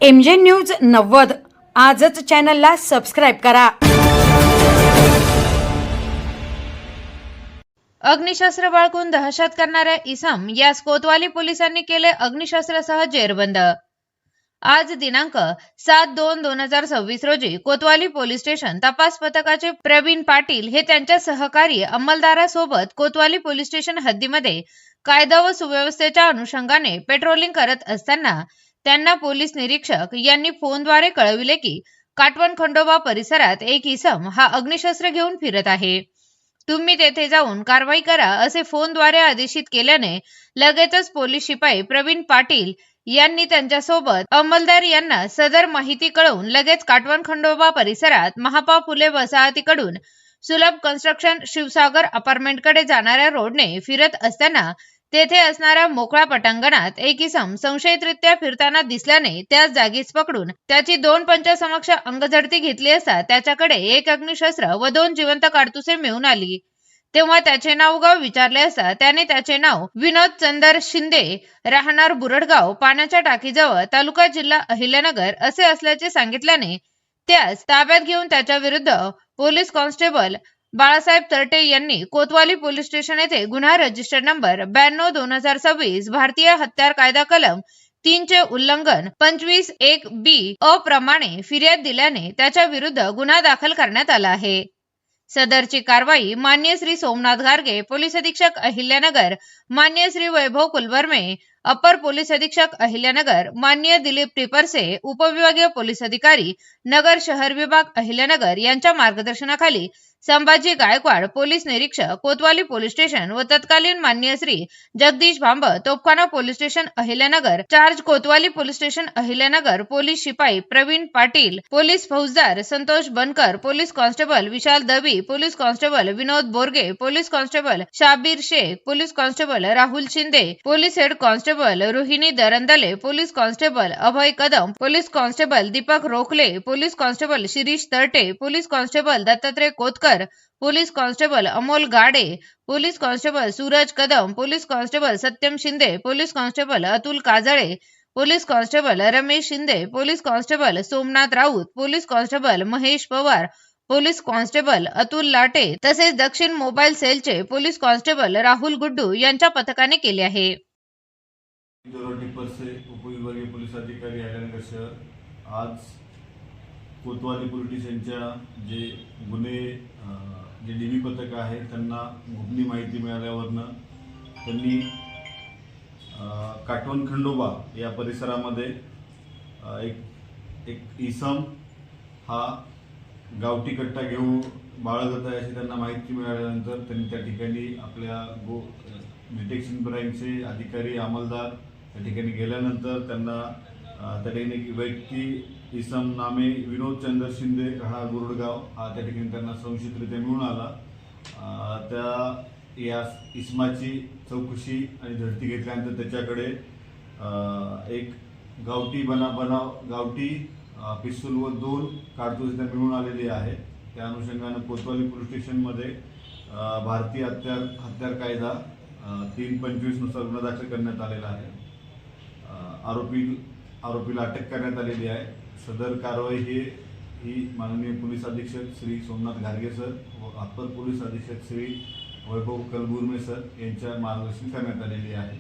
MJ news 90 आजच चॅनलला subscribe करा। अग्निशस्त्र बाळगून दहशत करणाऱ्या इसम यास कोतवाली पोलिसांनी केले अग्निशस्त्रासह जेरबंद। आज दिनांक 7/2/2026 रोजी कोतवाली पोलीस स्टेशन तपास पथकाचे प्रवीण पाटील हे त्यांच्या सहकारी अंमलदारासोबत कोतवाली पोलीस स्टेशन हद्दीमध्ये कायदा व सुव्यवस्थेच्या अनुषंगाने पेट्रोलिंग करत असताना त्यांना पोलीस निरीक्षक यांनी फोनद्वारे कळविले की काटवण खंडोबा परिसरात एक इसम हा अग्निशस्त्र घेऊन फिरत आहे। तुम्ही तेथे जाऊन कारवाई करा असे फोनद्वारे आदेशित केल्याने लगेचच पोलीस शिपाई प्रवीण पाटील यांनी त्यांच्यासोबत अंमलदार यांना सदर माहिती कळवून लगेच काटवण खंडोबा परिसरात महापा फुले वसाहतीकडून सुलभ कन्स्ट्रक्शन शिवसागर अपार्टमेंटकडे जाणाऱ्या रोडने फिरत असताना तेथे असणाऱ्या मोकळ्या पटांगणात एक इसम संशयितरित्या फिरताना दिसल्याने त्याच जागीच पकडून त्याची 2 पंचासमक्ष अंगझडती घेतली असता त्याच्याकडे एक अग्निशस्त्र व 2 जिवंत काडतुसे मिळून आली। तेव्हा त्याचे नाव गाव विचारले असता त्याने त्याचे नाव विनोद चंदर शिंदे राहणार बुरडगाव पाण्याच्या टाकीजवळ तालुका जिल्हा अहिल्यानगर असे असल्याचे सांगितल्याने त्यास ताब्यात घेऊन त्याच्या विरुद्ध पोलीस कॉन्स्टेबल बाळासाहेब तरटे यांनी कोतवाली पोलीस स्टेशन येथे गुन्हा रजिस्टर नंबर 92/2026 भारतीय हत्यार कायदा कलम 3 चे उल्लंघन 25(1)(b) प्रमाणे फिर्याद दिल्याने त्याच्या विरुद्ध गुन्हा दाखल करण्यात आला आहे। सदरची कारवाई माननीय श्री सोमनाथ गार्गे पोलीस अधीक्षक अहिल्यानगर, माननीय श्री वैभव कुलवर्मे अपर पोलीस अधीक्षक अहिल्यानगर, माननीय दिलीप टिपरसे उपविभागीय पोलीस अधिकारी नगर शहर विभाग अहिल्यानगर यांच्या मार्गदर्शनाखाली संभाजी गायकवाड पोलीस निरीक्षक कोतवाली पोलीस स्टेशन व तत्कालीन माननीय Shri Jagdish Bhamb Tophkhana police station Ahilyanagar charge Kotwali police station Ahilyanagar police शिपाई प्रवीण पाटील, पोलीस फौजदार Santosh Bankar, police constable Vishal Dabi, police constable Vinod Borge, police constable Shabir Shaikh, police constable Rahul Shinde, police head constable Rohini Darandale, police constable Abhay Kadam, police constable Deepak Rokhale, police constable Shirish Tarate, police constable Dattatray Kotkar, police constable Amol Gade, police constable Suraj Kadam, police constable Satyam Shinde, police constable Atul Kajale, police constable Ramesh Shinde, police constable Somnath Raut, police constable Mahesh Pawar, police constable Atul latte तसेच दक्षिण mobile सेलचे police constable Rahul Guddu यांच्या पथकाने केले आहे। उपविभागीय police अधिकारी अहिल्यानगर शहर आज कोतवाली पोलीस स्टेशनच्या जे गुन्हे जे डीबी पथक आहे त्यांना गुप्ती माहिती मिळाल्यावरनं त्यांनी काटवण खंडोबा या परिसरामध्ये एक इसम हा गावठी कट्टा घेऊन बाळगत आहे अशी त्यांना माहिती मिळाल्यानंतर त्यांनी त्या ठिकाणी आपल्या डिटेक्शन ब्रांचचे अधिकारी अंमलदार त्या ठिकाणी गेल्यानंतर त्यांना त्या ठिकाणी व्यक्ती इसम नामे विनोद चंदर शिंदे राहणार बुरडगाव हा त्या ठिकाणी त्यांना संशयितरित्या मिळून आला। त्या या इसमाची चौकशी आणि झडती घेतल्यानंतर त्याच्याकडे एक गावठी गावठी पिस्तूल व 2 काडतुसे मिळून आलेली आहे। त्या अनुषंगाने कोतवाली पोलीस स्टेशनमध्ये भारतीय हत्यार कायदा 325 नुसार गुन्हा दाखल करण्यात आलेला आहे। आरोपीला अटक करण्यात आलेली आहे। सदर कारवाई ही माननीय पोलीस अधीक्षक श्री सोमनाथ गार्गे सर व अपर पोलीस अधीक्षक श्री वैभव कुलवर्मे सर यांच्या मार्गदर्शन करण्यात आलेली आहे।